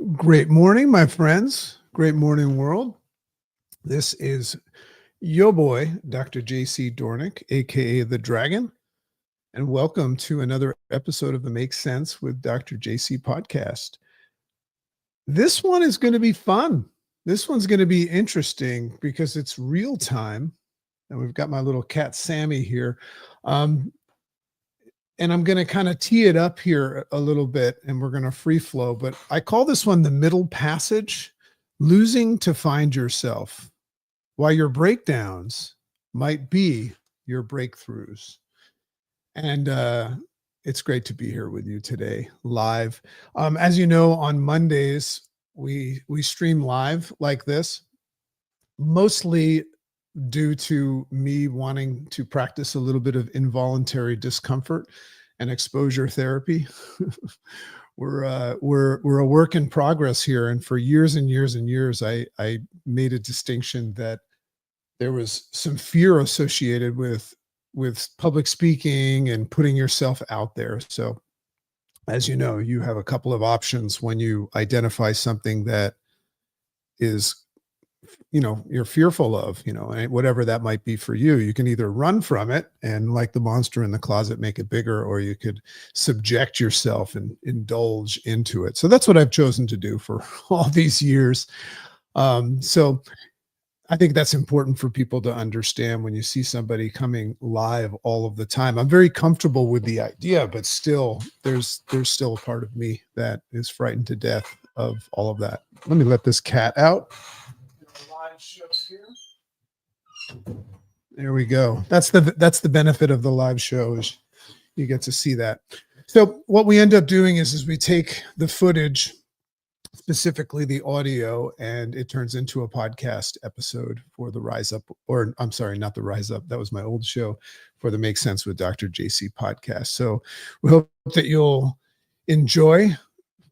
Great morning, my friends. Great morning, world. This is yo boy, Dr. JC Dornick, aka The Dragon, and welcome to another episode of the Make Sense with Dr. JC podcast. This one is going to be fun. This one's going to be interesting because it's real time. And we've got my little cat, Sammy, here. Um, and I'm going to kind of tee it up here a little bit and we're going to free flow. But I call this one the middle passage, losing to find yourself, while your breakdowns might be your breakthroughs. And it's great to be here with you today, live. As you know, on Mondays, we stream live like this, mostly due to me wanting to practice a little bit of involuntary discomfort and exposure therapy. We're a work in progress here, and for years and years and years, I made a distinction that there was some fear associated with public speaking and putting yourself out there. So, as you know, you have a couple of options when you identify something that is, you're fearful of, and whatever that might be for you. You can either run from it and, like the monster in the closet, make it bigger, or you could subject yourself and indulge into it. So that's what I've chosen to do for all these years. So I think that's important for people to understand when you see somebody coming live all of the time. I'm very comfortable with the idea, but still, there's still a part of me that is frightened to death of all of that. Let me let this cat out. Live show here. There we go. That's the benefit of the live show, is you get to see that. So what we end up doing is we take the footage, specifically the audio, and it turns into a podcast episode for the Rise Up, or I'm sorry, not the Rise Up. That was my old show, for the Make Sense with Dr. JC podcast. So we hope that you'll enjoy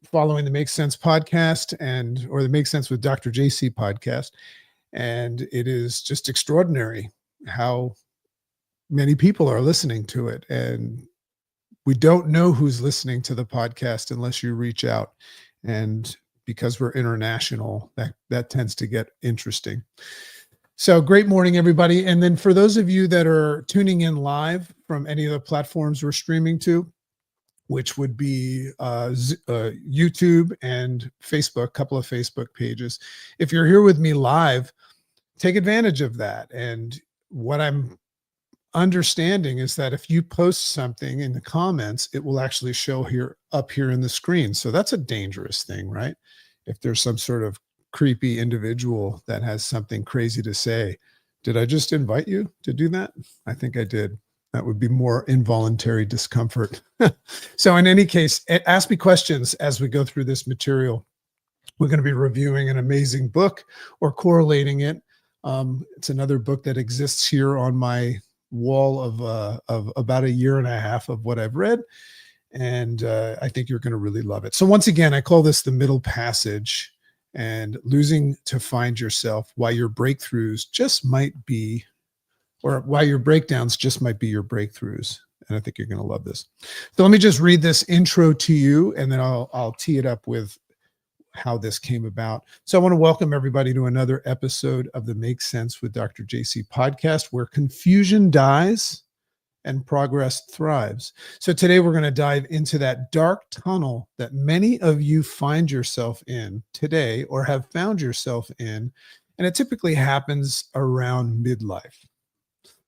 following the Make Sense podcast or the Make Sense with Dr. JC podcast. And it is just extraordinary how many people are listening to it. And we don't know who's listening to the podcast unless you reach out. And because we're international, that tends to get interesting. So great morning, everybody. And then for those of you that are tuning in live from any of the platforms we're streaming to, which would be YouTube and Facebook, a couple of Facebook pages. If you're here with me live, take advantage of that. And what I'm understanding is that if you post something in the comments, it will actually show up here in the screen. So that's a dangerous thing, right? If there's some sort of creepy individual that has something crazy to say, did I just invite you to do that? I think I did. That would be more involuntary discomfort. So in any case, ask me questions as we go through this material. We're going to be reviewing an amazing book or correlating it. It's another book that exists here on my wall of about a year and a half of what I've read. And I think you're going to really love it. So once again, I call this the middle passage, and losing to find yourself, why your breakthroughs just might be, or why your breakdowns just might be your breakthroughs. And I think you're going to love this. So let me just read this intro to you, and then I'll tee it up with how this came about. So I want to welcome everybody to another episode of the Make Sense with Dr. JC podcast, where confusion dies and progress thrives. So today we're going to dive into that dark tunnel that many of you find yourself in today, or have found yourself in. And it typically happens around midlife.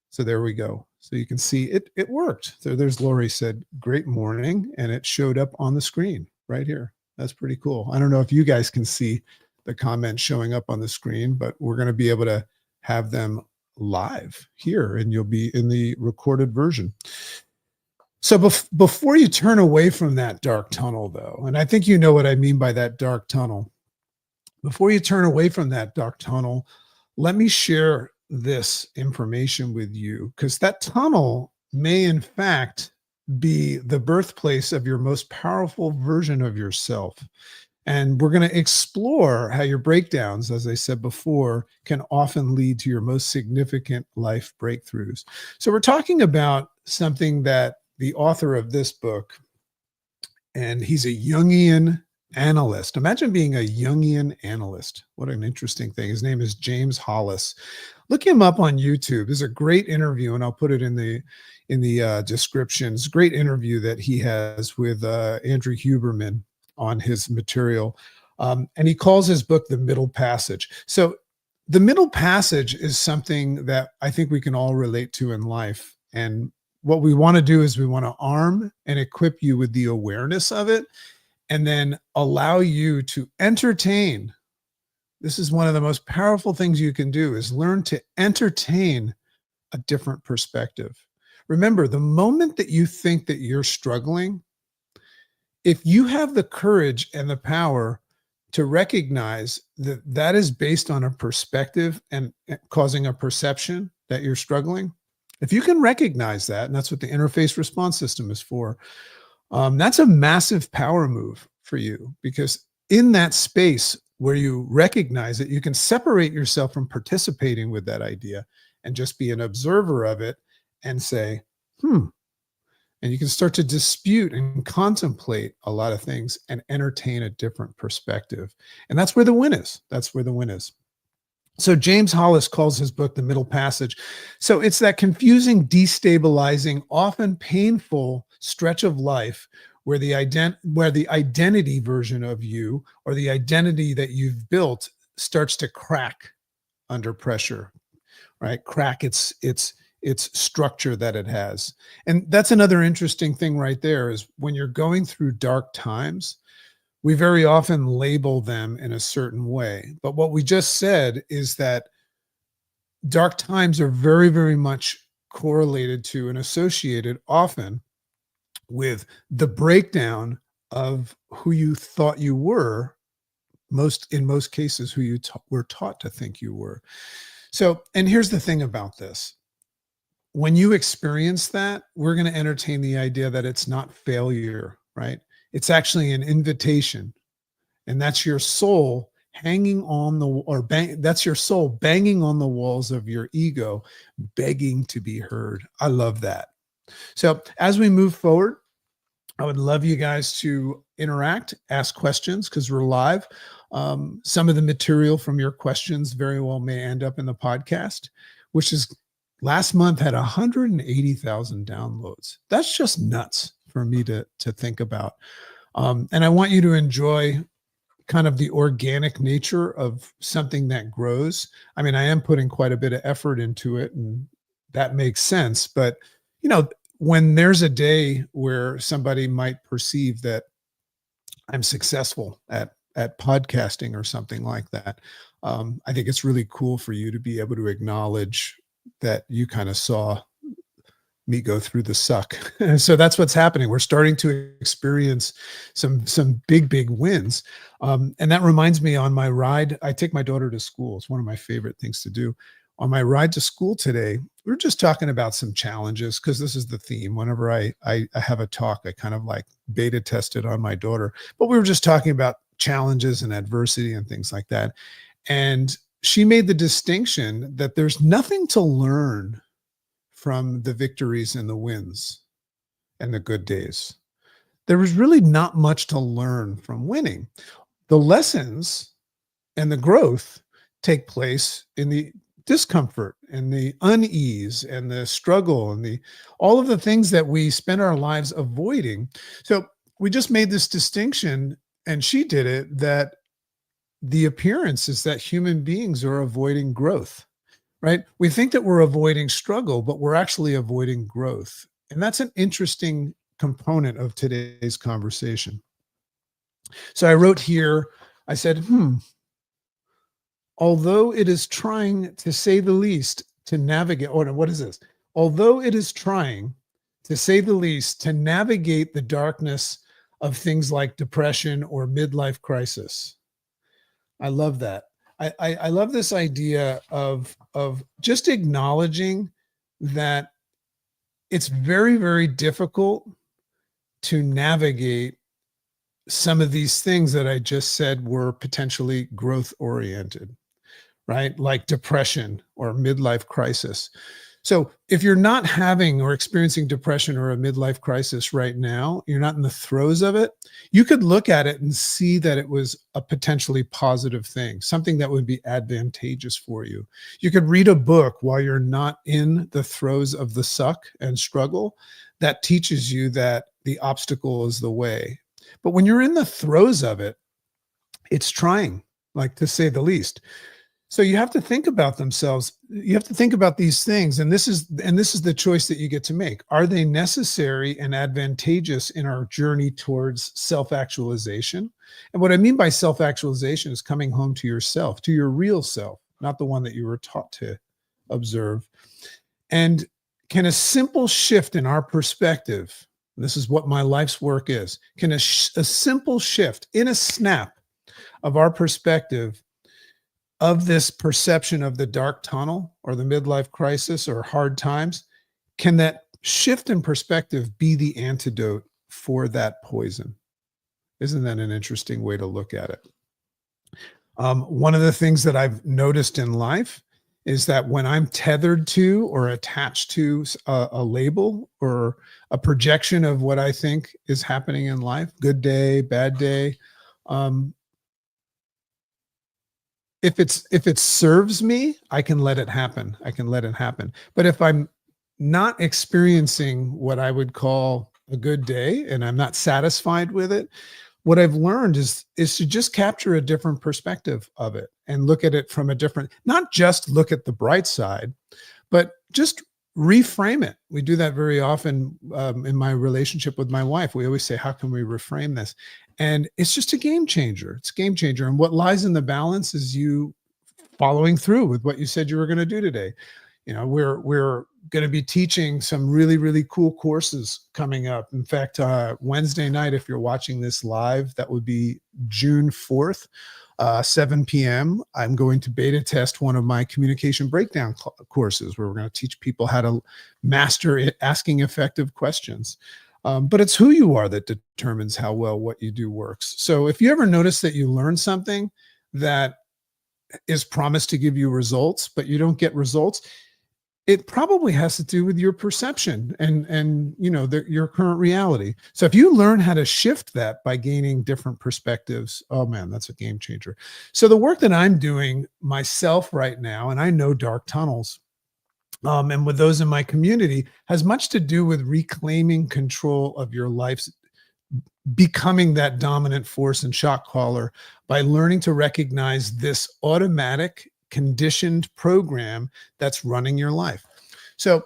So there we go. So you can see it worked. So there's Lori said, great morning. And it showed up on the screen right here. That's pretty cool. I don't know if you guys can see the comments showing up on the screen, but we're going to be able to have them live here, and you'll be in the recorded version. So before you turn away from that dark tunnel, though, and I think you know what I mean by that dark tunnel, before you turn away from that dark tunnel, let me share this information with you, because that tunnel may in fact be the birthplace of your most powerful version of yourself. And we're going to explore how your breakdowns, as I said before, can often lead to your most significant life breakthroughs. So we're talking about something that the author of this book, and he's a Jungian analyst. Imagine being a Jungian analyst. What an interesting thing. His name is James Hollis. Look him up on YouTube. There's a great interview, and I'll put it in the description. It's a great interview that he has with Andrew Huberman on his material. And he calls his book The Middle Passage. So the middle passage is something that I think we can all relate to in life. And what we want to do is we want to arm and equip you with the awareness of it, and then allow you to entertain. This is one of the most powerful things you can do, is learn to entertain a different perspective. Remember, the moment that you think that you're struggling, if you have the courage and the power to recognize that that is based on a perspective and causing a perception that you're struggling, if you can recognize that, and that's what the interface response system is for, that's a massive power move for you, because in that space where you recognize it, you can separate yourself from participating with that idea and just be an observer of it and say, and you can start to dispute and contemplate a lot of things and entertain a different perspective. And that's where the win is. That's where the win is. So James Hollis calls his book The Middle Passage. So it's that confusing, destabilizing, often painful stretch of life where the identity version of you, or the identity that you've built, starts to crack under pressure, right? Crack its structure that it has. And that's another interesting thing right there, is when you're going through dark times, we very often label them in a certain way. But what we just said is that dark times are very, very much correlated to and associated often with the breakdown of who you thought you were, in most cases, who you were taught to think you were. So, and here's the thing about this. When you experience that, we're going to entertain the idea that it's not failure, right? It's actually an invitation. And that's your soul hanging on that's your soul banging on the walls of your ego, begging to be heard. I love that. So as we move forward, I would love you guys to interact, ask questions, because we're live. Some of the material from your questions very well may end up in the podcast, which is last month had 180,000 downloads. That's just nuts for me to think about. And I want you to enjoy kind of the organic nature of something that grows. I mean, I am putting quite a bit of effort into it, and that makes sense. But, when there's a day where somebody might perceive that I'm successful at podcasting or something like that, I think it's really cool for you to be able to acknowledge that you kind of saw me go through the suck. So that's what's happening. We're starting to experience some big wins. And that reminds me, on my ride, I take my daughter to school. It's one of my favorite things to do. On my ride to school today, we were just talking about some challenges, because this is the theme. Whenever I have a talk, I kind of like beta test it on my daughter. But we were just talking about challenges and adversity and things like that. And she made the distinction that there's nothing to learn from the victories and the wins and the good days. There was really not much to learn from winning. The lessons and the growth take place in the discomfort and the unease and the struggle and all of the things that we spend our lives avoiding. So we just made this distinction, and she did it, that the appearance is that human beings are avoiding growth. Right? We think that we're avoiding struggle, but we're actually avoiding growth. And that's an interesting component of today's conversation. So I wrote here, I said, although it is trying, to say the least, to navigate, what is this? Although it is trying, to say the least, to navigate the darkness of things like depression or midlife crisis. I love that. I love this idea of just acknowledging that it's very, very difficult to navigate some of these things that I just said were potentially growth oriented, right? Like depression or midlife crisis. So if you're not having or experiencing depression or a midlife crisis right now, you're not in the throes of it, you could look at it and see that it was a potentially positive thing, something that would be advantageous for you. You could read a book while you're not in the throes of the suck and struggle that teaches you that the obstacle is the way. But when you're in the throes of it, it's trying, like, to say the least. So you have to think about themselves. You have to think about these things. And this is the choice that you get to make. Are they necessary and advantageous in our journey towards self-actualization? And what I mean by self-actualization is coming home to yourself, to your real self, not the one that you were taught to observe. And can a simple shift in our perspective, this is what my life's work is, can a simple shift in a snap of our perspective of this perception of the dark tunnel or the midlife crisis or hard times, can that shift in perspective be the antidote for that poison? Isn't that an interesting way to look at it? One of the things that I've noticed in life is that when I'm tethered to or attached to a label or a projection of what I think is happening in life, good day, bad day, um, if it serves me, I can let it happen. I can let it happen. But if I'm not experiencing what I would call a good day and I'm not satisfied with it, what I've learned is to just capture a different perspective of it and look at it from a different, not just look at the bright side, but just reframe it. We do that very often in my relationship with my wife. We always say, how can we reframe this? And it's just a game changer. It's a game changer. And what lies in the balance is you following through with what you said you were going to do today. You know, we're going to be teaching some really, really cool courses coming up. In fact, Wednesday night, if you're watching this live, that would be June 4th, 7 p.m. I'm going to beta test one of my communication breakdown courses where we're going to teach people how to master it, asking effective questions. But it's who you are that determines how well what you do works. So if you ever notice that you learn something that is promised to give you results, but you don't get results, it probably has to do with your perception and your current reality. So if you learn how to shift that by gaining different perspectives, oh man, that's a game changer. So the work that I'm doing myself right now, and I know dark tunnels, and with those in my community, has much to do with reclaiming control of your life's, becoming that dominant force and shot caller by learning to recognize this automatic conditioned program that's running your life. So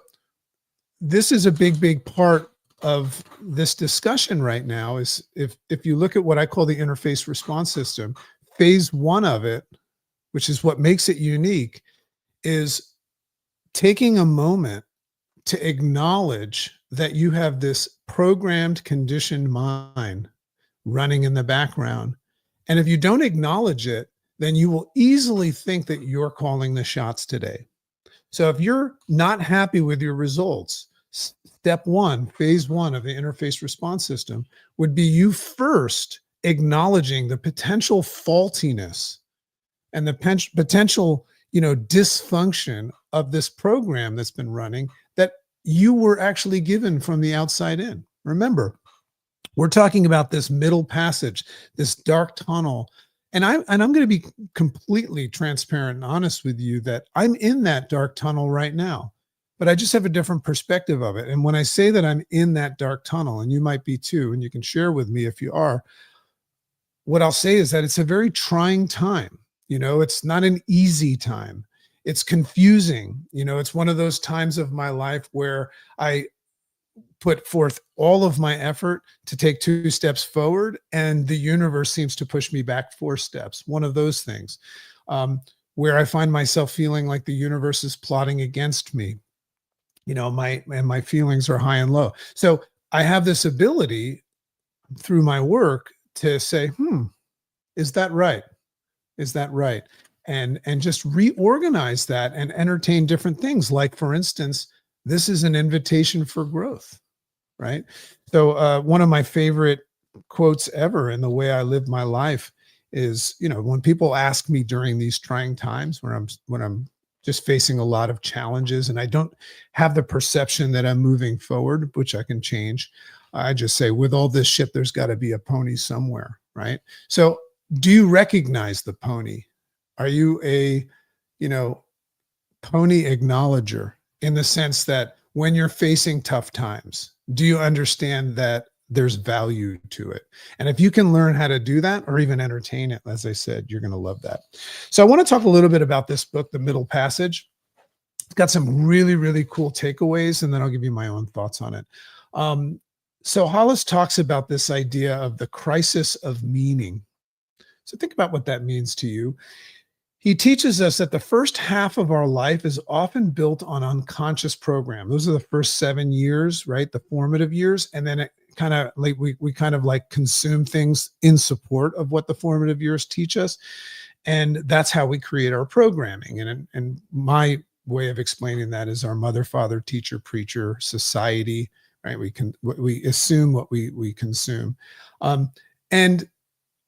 this is a big, big part of this discussion right now is if you look at what I call the interface response system, phase one of it, which is what makes it unique, is taking a moment to acknowledge that you have this programmed, conditioned mind running in the background. And if you don't acknowledge it, then you will easily think that you're calling the shots today. So if you're not happy with your results, step one, phase one of the interface response system would be you first acknowledging the potential faultiness and the potential, dysfunction of this program that's been running that you were actually given from the outside in. Remember, we're talking about this middle passage, this dark tunnel. And I'm going to be completely transparent and honest with you that I'm in that dark tunnel right now, but I just have a different perspective of it. And when I say that I'm in that dark tunnel, and you might be too, and you can share with me if you are, what I'll say is that it's a very trying time. It's not an easy time. It's confusing. It's one of those times of my life where I put forth all of my effort to take 2 steps forward, and the universe seems to push me back 4 steps. One of those things, where I find myself feeling like the universe is plotting against me. My feelings are high and low. So I have this ability through my work to say, is that right? Is that right? And just reorganize that and entertain different things. Like, for instance, this is an invitation for growth, right? So one of my favorite quotes ever in the way I live my life is, when people ask me during these trying times when I'm just facing a lot of challenges, and I don't have the perception that I'm moving forward, which I can change. I just say, with all this shit, there's got to be a pony somewhere, right? So, do you recognize the pony? Are you a, you know, pony acknowledger, in the sense that when you're facing tough times, do you understand that there's value to it? And if you can learn how to do that or even entertain it, as I said, you're going to love that. So I want to talk a little bit about this book, The Middle Passage. It's got some really, really cool takeaways, and then I'll give you my own thoughts on it. So Hollis talks about this idea of the crisis of meaning. So think about what that means to you. He teaches us that the first half of our life is often built on unconscious program. Those are the first 7 years, right? The formative years. And then it kind of like we kind of like consume things in support of what the formative years teach us. And that's how we create our programming. And my way of explaining that is our mother, father, teacher, preacher, society, right? We assume what we consume. And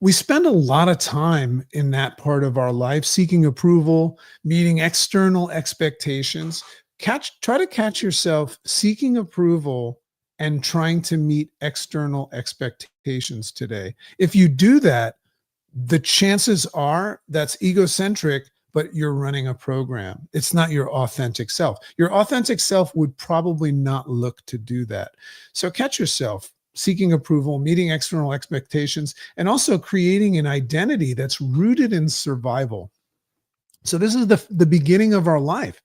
we spend a lot of time in that part of our life seeking approval, meeting external expectations. Try to catch yourself seeking approval and trying to meet external expectations today. If you do that, the chances are that's egocentric, but you're running a program. It's not your authentic self. Your authentic self would probably not look to do that. So catch yourself seeking approval, meeting external expectations, and also creating an identity that's rooted in survival. So this is the beginning of our life.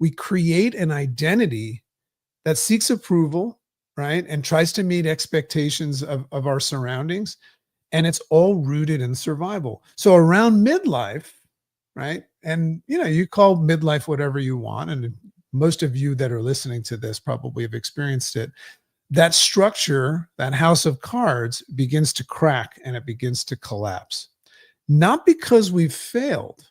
We create an identity that seeks approval, right? And tries to meet expectations of our surroundings. And it's all rooted in survival. So around midlife, right? And, you call midlife whatever you want. And most of you that are listening to this probably have experienced it. That structure, that house of cards, begins to crack and it begins to collapse. Not because we've failed.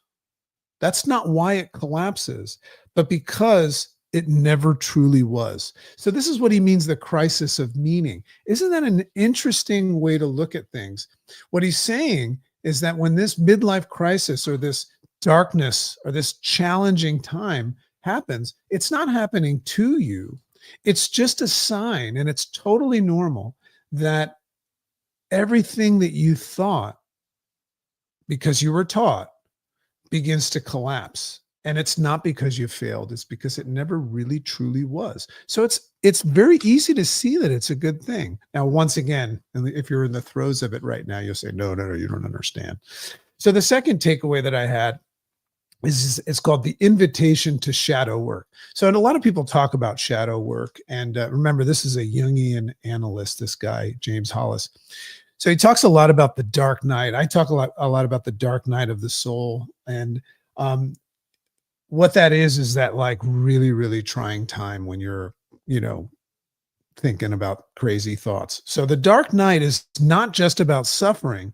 That's not why it collapses, but because it never truly was. So this is what he means, the crisis of meaning. Isn't that an interesting way to look at things? What he's saying is that when this midlife crisis or this darkness or this challenging time happens, it's not happening to you. It's just a sign, and it's totally normal, that everything that you thought, because you were taught, begins to collapse. And it's not because you failed. It's because it never really truly was. So it's very easy to see that it's a good thing. Now, once again, if you're in the throes of it right now, you'll say, no, you don't understand. So the second takeaway that I had it's called the invitation to shadow work. So, and a lot of people talk about shadow work. And remember, this is a Jungian analyst, this guy, James Hollis. So he talks a lot about the dark night. I talk a lot about the dark night of the soul. And what that is that like really, really trying time when you're, thinking about crazy thoughts. So the dark night is not just about suffering,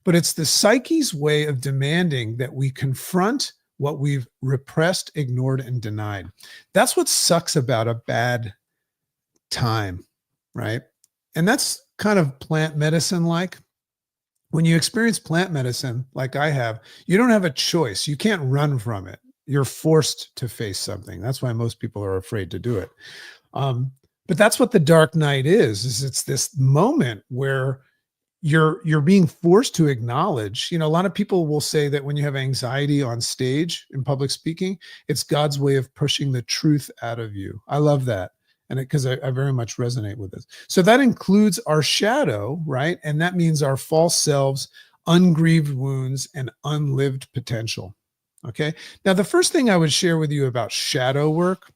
but it's the psyche's way of demanding that we confront what we've repressed, ignored, and denied. That's what sucks about a bad time, right? And that's kind of plant medicine like. When you experience plant medicine, like I have, you don't have a choice. You can't run from it. You're forced to face something. That's why most people are afraid to do it. But that's what the dark night is it's this moment where you're being forced to acknowledge, a lot of people will say that when you have anxiety on stage in public speaking, it's God's way of pushing the truth out of you. I love that. And because I very much resonate with this. So that includes our shadow, right? And that means our false selves, ungrieved wounds, and unlived potential. Okay. Now, the first thing I would share with you about shadow work,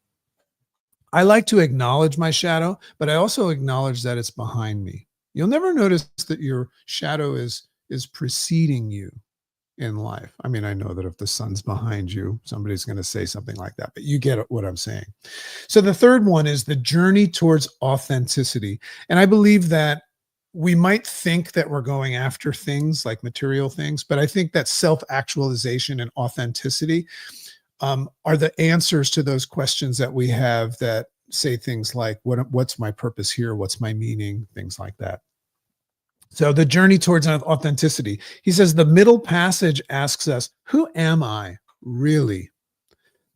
I like to acknowledge my shadow, but I also acknowledge that it's behind me. You'll never notice that your shadow is preceding you in life. I mean, I know that if the sun's behind you, somebody's going to say something like that, but you get what I'm saying. So the third one is the journey towards authenticity. And I believe that we might think that we're going after things like material things, but I think that self-actualization and authenticity are the answers to those questions that we have that say things like, what's my purpose here? What's my meaning? Things like that. So the journey towards authenticity. He says the middle passage asks us, who am I really?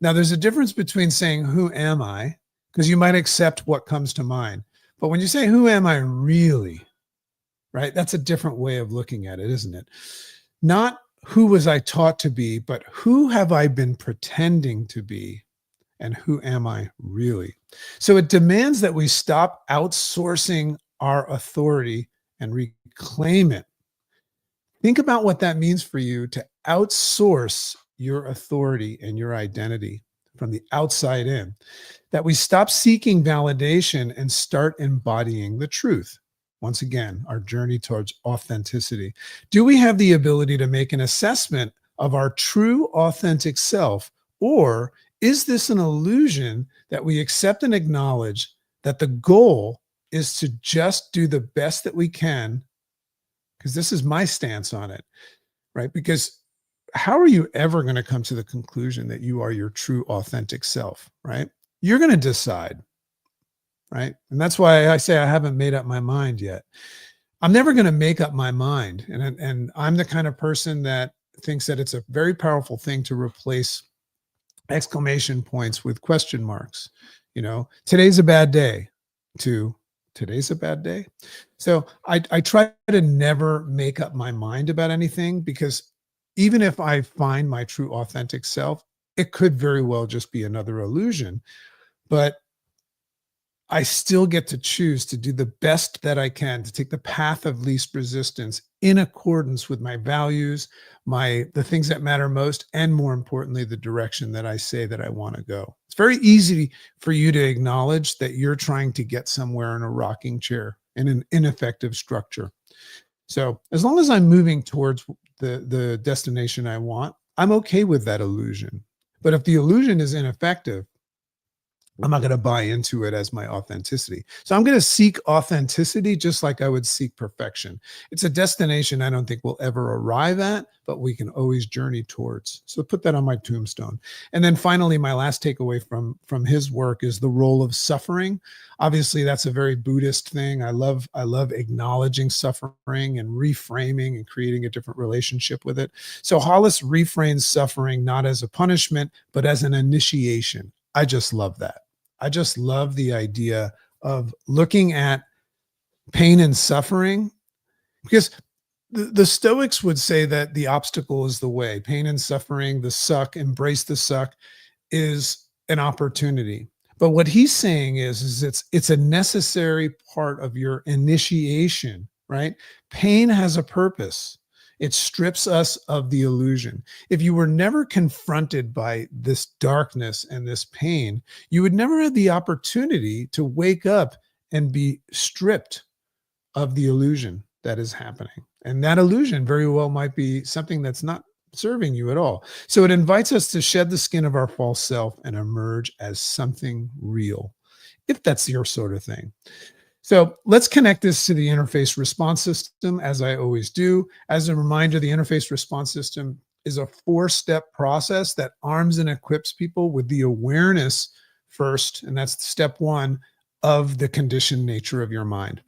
Now, there's a difference between saying, who am I? Because you might accept what comes to mind. But when you say, who am I really? Right? That's a different way of looking at it, isn't it? Not who was I taught to be, but who have I been pretending to be? And who am I really? So it demands that we stop outsourcing our authority and reclaim it. Think about what that means for you to outsource your authority and your identity from the outside in, that we stop seeking validation and start embodying the truth. Once again, our journey towards authenticity. Do we have the ability to make an assessment of our true authentic self, or is this an illusion that we accept and acknowledge that the goal is to just do the best that we can? Because this is my stance on it, right? Because how are you ever going to come to the conclusion that you are your true authentic self, right? You're going to decide, right? And that's why I say I haven't made up my mind yet. I'm never going to make up my mind. And I'm the kind of person that thinks that it's a very powerful thing to replace exclamation points with question marks. You know, today's a bad day to today's a bad day. So I try to never make up my mind about anything, because even if I find my true authentic self, it could very well just be another illusion. But I still get to choose to do the best that I can, to take the path of least resistance in accordance with my values, the things that matter most, and more importantly, the direction that I say that I want to go. It's very easy for you to acknowledge that you're trying to get somewhere in a rocking chair in an ineffective structure. So as long as I'm moving towards the destination I want, I'm okay with that illusion. But if the illusion is ineffective, I'm not going to buy into it as my authenticity. So I'm going to seek authenticity just like I would seek perfection. It's a destination I don't think we'll ever arrive at, but we can always journey towards. So put that on my tombstone. And then finally, my last takeaway from his work is the role of suffering. Obviously, that's a very Buddhist thing. I love acknowledging suffering and reframing and creating a different relationship with it. So Hollis reframes suffering not as a punishment, but as an initiation. I just love that. I just love the idea of looking at pain and suffering, because the Stoics would say that the obstacle is the way. Pain and suffering, the suck, embrace the suck, is an opportunity. But what he's saying is it's a necessary part of your initiation, right? Pain has a purpose. It strips us of the illusion. If you were never confronted by this darkness and this pain, you would never have the opportunity to wake up and be stripped of the illusion that is happening. And that illusion very well might be something that's not serving you at all. So it invites us to shed the skin of our false self and emerge as something real, if that's your sort of thing. So let's connect this to the interface response system, as I always do. As a reminder, the interface response system is a 4-step process that arms and equips people with the awareness first, and that's step 1, of the conditioned nature of your mind.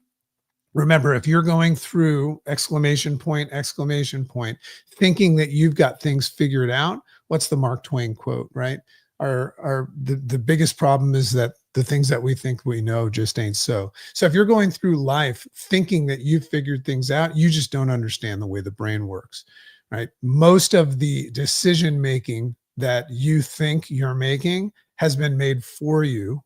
Remember, if you're going through exclamation point, thinking that you've got things figured out, what's the Mark Twain quote, right? The biggest problem is that the things that we think we know just ain't so. So if you're going through life thinking that you've figured things out, you just don't understand the way the brain works, right? Most of the decision making that you think you're making has been made for you,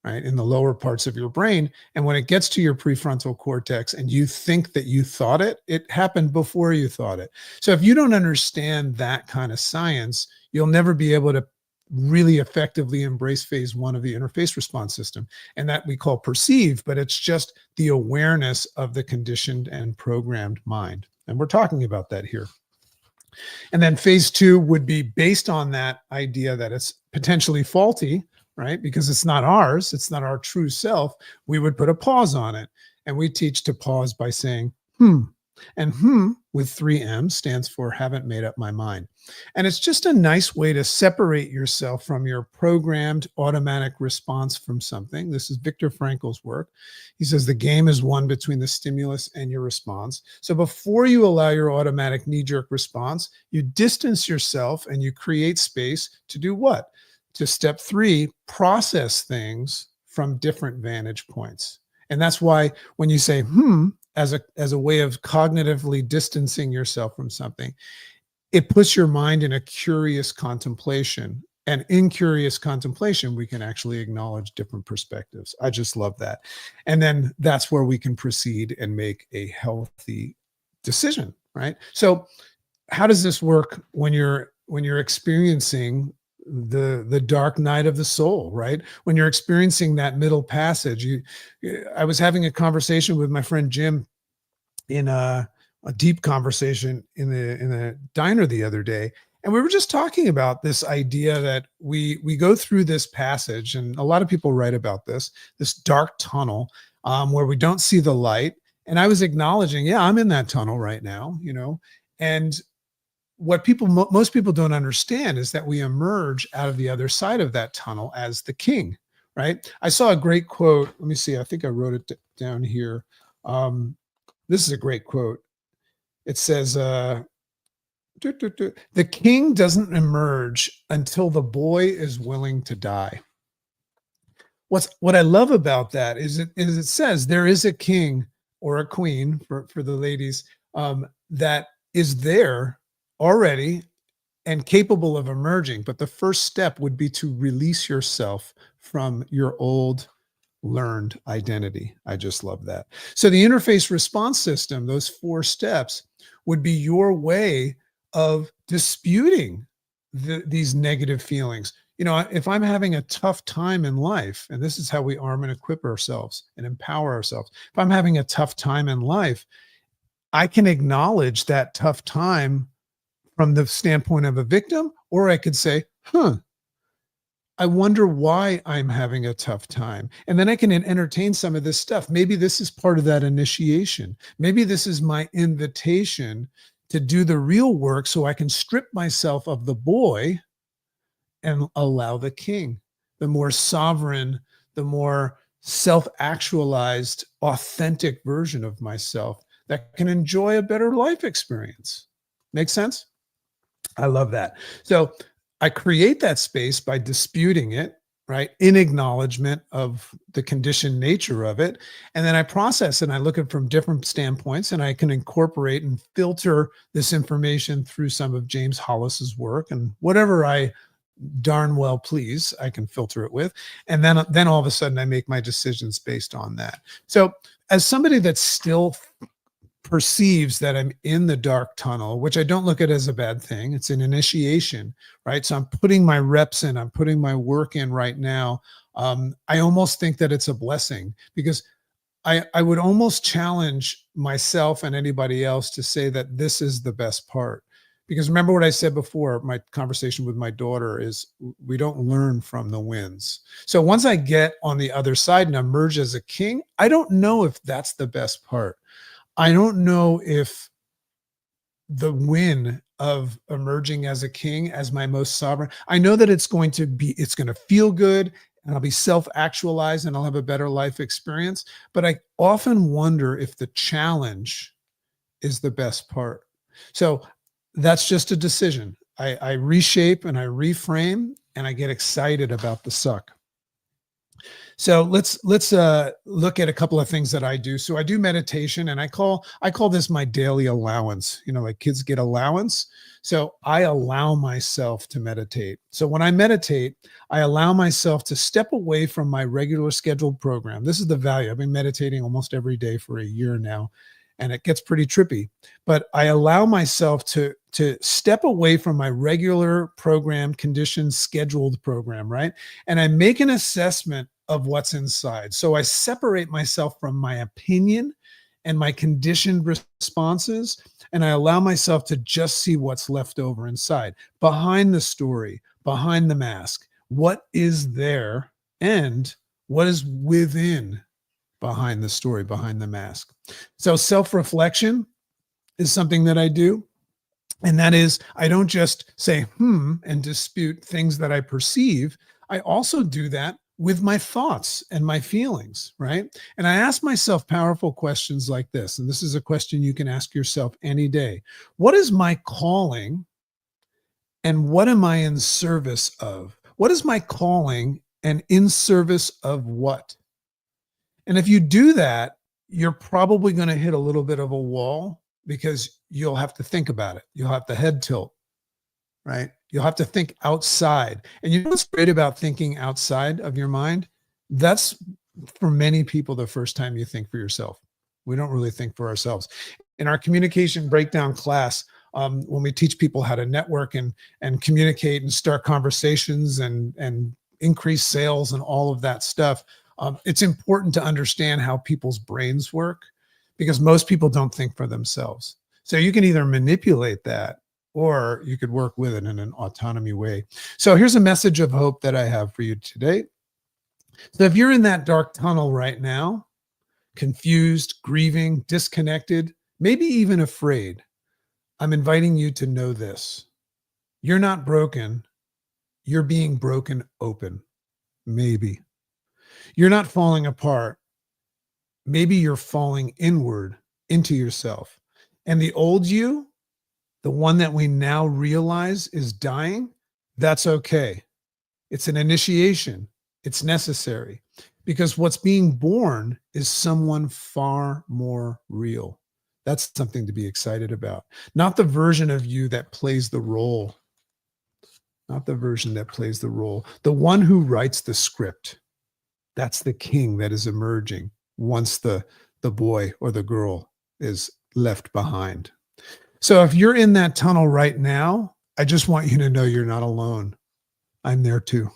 right, in the lower parts of your brain. And when it gets to your prefrontal cortex and you think that you thought it, it happened before you thought it. So if you don't understand that kind of science, you'll never be able to really effectively embrace phase 1 of the interface response system. And that we call perceive, but it's just the awareness of the conditioned and programmed mind. And we're talking about that here. And then phase 2 would be based on that idea that it's potentially faulty, right? Because it's not ours, it's not our true self. We would put a pause on it. And we teach to pause by saying, And with 3 M stands for haven't made up my mind. And it's just a nice way to separate yourself from your programmed automatic response from something. This is Viktor Frankl's work. He says the game is won between the stimulus and your response. So before you allow your automatic knee jerk response, you distance yourself and you create space to do what? To step 3, process things from different vantage points. And that's why when you say, as a way of cognitively distancing yourself from something, it puts your mind in a curious contemplation. And in curious contemplation, we can actually acknowledge different perspectives. I just love that. And then that's where we can proceed and make a healthy decision, right? So how does this work when you're experiencing the dark night of the soul, right? When you're experiencing that middle passage? I was having a conversation with my friend Jim in a deep conversation in the diner the other day, and we were just talking about this idea that we go through this passage, and a lot of people write about this dark tunnel where we don't see the light. And I was acknowledging, yeah, I'm in that tunnel right now, and what most people don't understand is that we emerge out of the other side of that tunnel as the king, right? I saw a great quote. Let me see. I think I wrote it down here. This is a great quote. It says, the king doesn't emerge until the boy is willing to die. What I love about that is it says there is a king or a queen for the ladies that is there already and capable of emerging. But the first step would be to release yourself from your old learned identity. I just love that. So the interface response system, those 4 steps, would be your way of disputing these negative feelings. If I'm having a tough time in life, and this is how we arm and equip ourselves and empower ourselves. If I'm having a tough time in life, I can acknowledge that tough time from the standpoint of a victim, or I could say, I wonder why I'm having a tough time. And then I can entertain some of this stuff. Maybe this is part of that initiation. Maybe this is my invitation to do the real work so I can strip myself of the boy and allow the king, the more sovereign, the more self-actualized, authentic version of myself that can enjoy a better life experience. Make sense? I love that. So I create that space by disputing it, right? In acknowledgement of the conditioned nature of it. And then I process and I look at it from different standpoints, and I can incorporate and filter this information through some of James Hollis's work, and whatever I darn well please, I can filter it with. And then all of a sudden I make my decisions based on that. So as somebody that's still perceives that I'm in the dark tunnel, which I don't look at as a bad thing. It's an initiation, right? So I'm putting my reps in, I'm putting my work in right now. I almost think that it's a blessing, because I would almost challenge myself and anybody else to say that this is the best part. Because remember what I said before, my conversation with my daughter is we don't learn from the wins. So once I get on the other side and emerge as a king, I don't know if that's the best part. I don't know if the win of emerging as a king, as my most sovereign, I know that it's going to feel good, and I'll be self-actualized, and I'll have a better life experience. But I often wonder if the challenge is the best part. So that's just a decision. I reshape and I reframe, and I get excited about the suck. So let's look at a couple of things that I do. So I do meditation, and I call this my daily allowance. Like kids get allowance. So I allow myself to meditate. So when I meditate, I allow myself to step away from my regular scheduled program. This is the value. I've been meditating almost every day for a year now, and it gets pretty trippy. But I allow myself to step away from my regular program, conditioned, scheduled program, right? And I make an assessment of what's inside. So I separate myself from my opinion and my conditioned responses, and I allow myself to just see what's left over inside, behind the story, behind the mask. What is there and what is within, behind the story, behind the mask. So self-reflection, is something that I do. And that is, I don't just say, and dispute things that I perceive. I also do that with my thoughts and my feelings, right? And I ask myself powerful questions like this. And this is a question you can ask yourself any day. What is my calling and what am I in service of? What is my calling and in service of what? And if you do that, you're probably going to hit a little bit of a wall because you'll have to think about it. You'll have to head tilt, right? You'll have to think outside. And you know what's great about thinking outside of your mind? That's for many people the first time you think for yourself. We don't really think for ourselves. In our communication breakdown class, when we teach people how to network and communicate and start conversations and increase sales and all of that stuff, it's important to understand how people's brains work because most people don't think for themselves. So you can either manipulate that or you could work with it in an autonomy way. So here's a message of hope that I have for you today. So if you're in that dark tunnel right now, confused, grieving, disconnected, maybe even afraid, I'm inviting you to know this. You're not broken. You're being broken open. Maybe. You're not falling apart. Maybe you're falling inward into yourself. And the old you, the one that we now realize is dying, that's okay. It's an initiation. It's necessary because what's being born is someone far more real. That's something to be excited about. Not the version of you that plays the role. Not the version that plays the role. The one who writes the script. That's the king that is emerging once the boy or the girl is left behind. So if you're in that tunnel right now, I just want you to know you're not alone. I'm there too.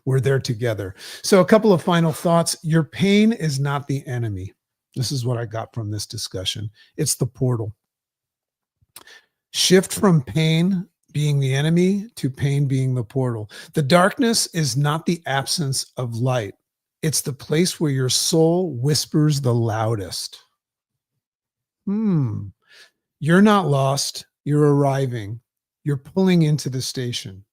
We're there together. So a couple of final thoughts. Your pain is not the enemy. This is what I got from this discussion. It's the portal. Shift from pain being the enemy to pain being the portal. The darkness is not the absence of light. It's the place where your soul whispers the loudest. You're not lost. You're arriving. You're pulling into the station.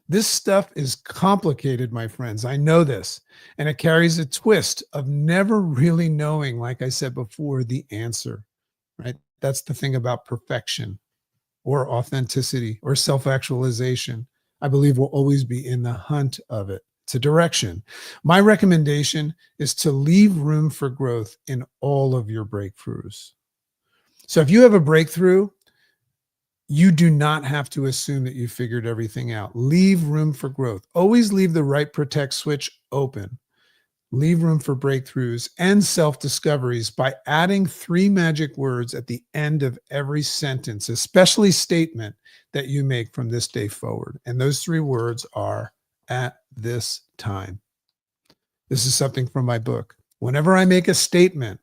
This stuff is complicated, my friends. I know this. And it carries a twist of never really knowing, like I said before, the answer, right? That's the thing about perfection or authenticity or self-actualization. I believe we'll always be in the hunt of it. It's a direction. My recommendation is to leave room for growth in all of your breakthroughs. So if you have a breakthrough, you do not have to assume that you figured everything out. Leave room for growth. Always leave the right protect switch open. Leave room for breakthroughs and self-discoveries by adding 3 magic words at the end of every sentence, especially statement that you make from this day forward. And those 3 words are at this time. This is something from my book. Whenever I make a statement,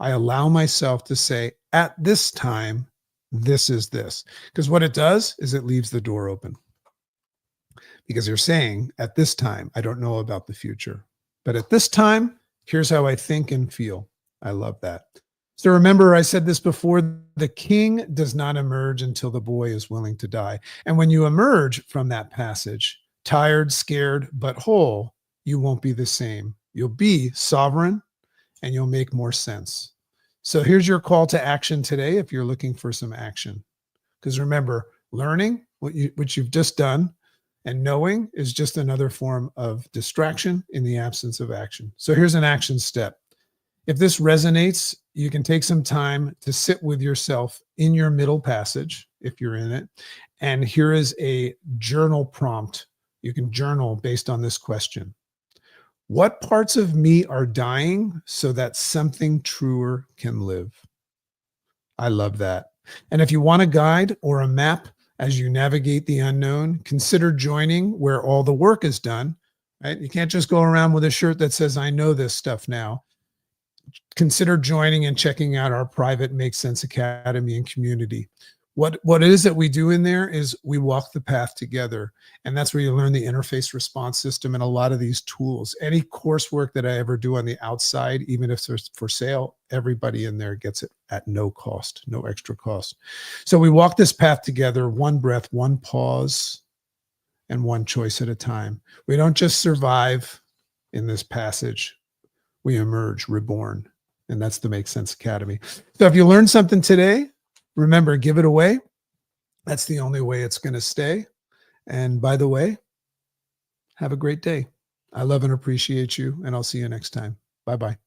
I allow myself to say, at this time, this is this. Because what it does is it leaves the door open. Because you're saying, at this time, I don't know about the future. But at this time, here's how I think and feel. I love that. So remember, I said this before, the king does not emerge until the boy is willing to die. And when you emerge from that passage, tired, scared, but whole, you won't be the same. You'll be sovereign and you'll make more sense. So here's your call to action today if you're looking for some action. Because remember, learning, which you've just done, and knowing is just another form of distraction in the absence of action. So here's an action step. If this resonates, you can take some time to sit with yourself in your middle passage, if you're in it. And here is a journal prompt. You can journal based on this question. What parts of me are dying so that something truer can live? I love that. And if you want a guide or a map as you navigate the unknown, consider joining where all the work is done, right? You can't just go around with a shirt that says, I know this stuff now. Consider joining and checking out our private Make Sense Academy and community. What it is that we do in there is we walk the path together. And that's where you learn the interface response system and a lot of these tools. Any coursework that I ever do on the outside, even if it's for sale, everybody in there gets it at no cost, no extra cost. So we walk this path together, one breath, one pause, and one choice at a time. We don't just survive in this passage, we emerge reborn. And that's the Make Sense Academy. So if you learned something today, remember, give it away. That's the only way it's going to stay. And by the way, have a great day. I love and appreciate you, and I'll see you next time. Bye-bye.